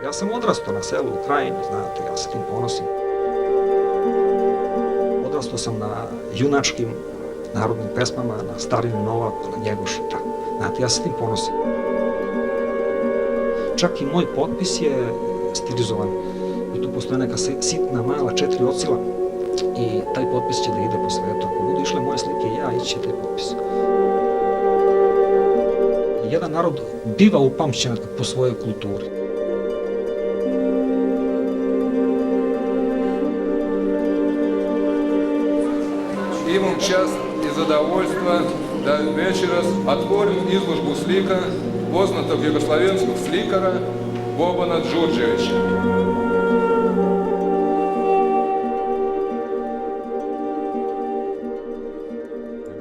Ja sam odrastao na selu u Krajini, znate, ja se tim ponosim. Odrastao sam na junačkim narodnim pesmama, na Starinu Novak, na Njegošu, tako. Znate, ja se tim ponosim. Čak i moj potpis je stilizovan. I tu postoje neka sitna, mala 4 ocila i taj potpis će da ide po svetu. Ako budu išle moje slike, ja ići će taj potpis. Jedan narod biva upamćen po svojoj kulturi. Imam čast i zadovoljstva da večeras otvorim izložbu slika poznatog jugoslavenskog slikara Bobana Đurđevića.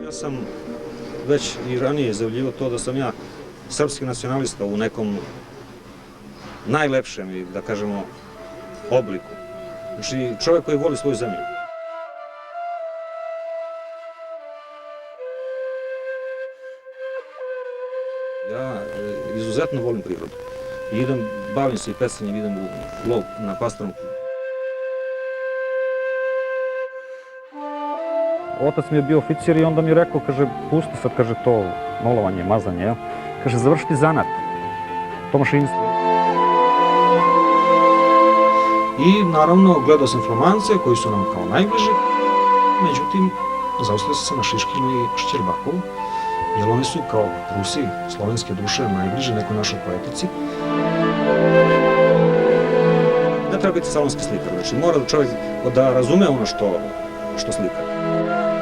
Ja sam već i ranije izjavljivao to da sam ja srpski nacionalista u nekom najlepšem, da kažemo, obliku. Znači, čovjek koji voli svoju zemlju. Ja izuzetno volim prirodu. Idem, bavim se i pecanjem, idem u lov na pastranu. Otac mi je bio oficir i onda mi je rekao, kaže, pusti sad, kaže, to molovanje, mazanje, jel? Kaže, završiti zanat, to mašinstvo. I naravno, gledao sam Flamance koji su nam kao najbliži, međutim, zaustavio sam se na Šiškinu i Šćerbakovu, jer oni su kao Rusi, slovenske duše, najbliže nekoj našoj poetici. Ne treba biti salonski slikar, znači mora čovjek da razume ono što slika.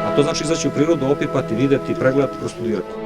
A to znači izaći u prirodu, opipati, videti, pregledati, prostudirati.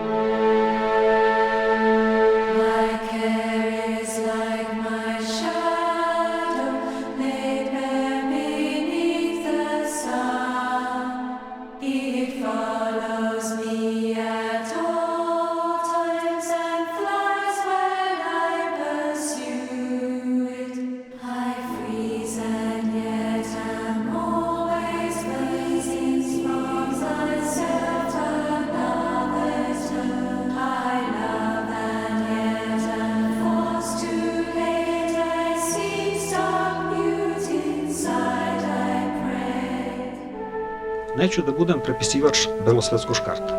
Neću da budem prepisivač belosvetskog škarta.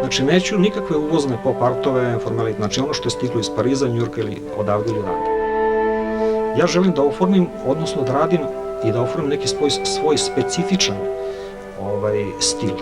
Znači, neću nikakve uvozne pop artove, formalite, znači ono što je stiglo iz Pariza, Njujorka ili odavde ili odavde. Ja želim da oformim, odnosno da radim i da oformim neki svoj specifičan stil.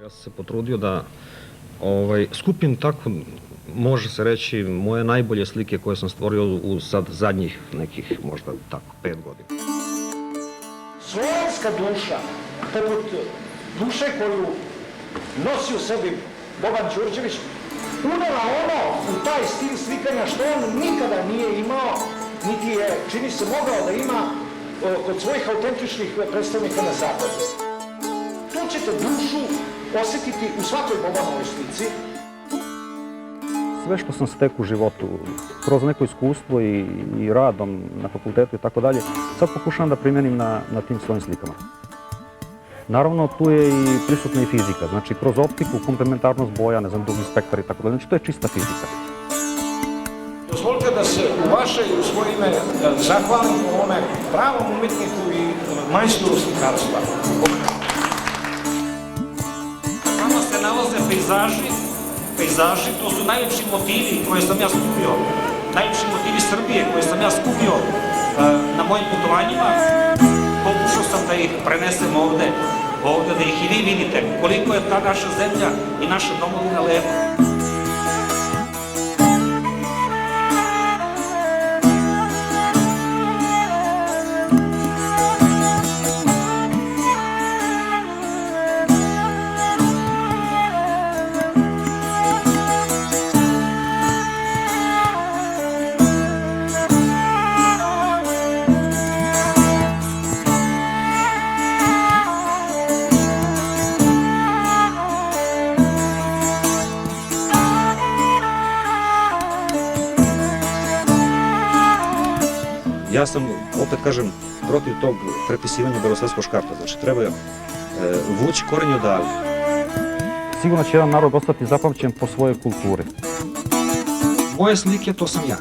Ja sam se potrudio da skupim tako, može se reći, moje najbolje slike koje sam stvorio u sad zadnjih nekih možda tako 5 godina. Slovenska duša, poput duše koju nosi u sebi Boban Đurđević, unela ono u taj stil slikanja što on nikada nije imao, niti je, čini se, mogao da ima kod svojih autentičnih predstavnika na zapadu. Tu ćete dušu osjetiti u svakoj Bobanovoj slici. Sve što sam stekao u životu, kroz neko iskustvo i radom na fakultetu i tako dalje, sad pokušavam da primenim na tim svojim slikama. Naravno, tu je i prisutna i fizika, znači kroz optiku, komplementarnost boja, ne znam, dužni spektar i tako dalje, znači to je čista fizika. Dozvolite da se u vaše i u svoje ime zahvalim ovome pravom umetniku i majstoru slikarstva. Tamo se nalaze pejzaži, to su najljepši motivi koje sam ja skupio, najljepši motivi Srbije koje sam ja skupio na mojim putovanjima. Pokušao sam da ih prenesem ovde, da ih i vi vidite, koliko je ta naša zemlja i naša domovina lepa. Ja sam, opet kažem, protiv tog prepisivanja belosvetskog škarta. Znači, treba vući korenje odavde. Sigurno će jedan narod ostati zapamćen po svojoj kulturi. Moje slike, to sam ja.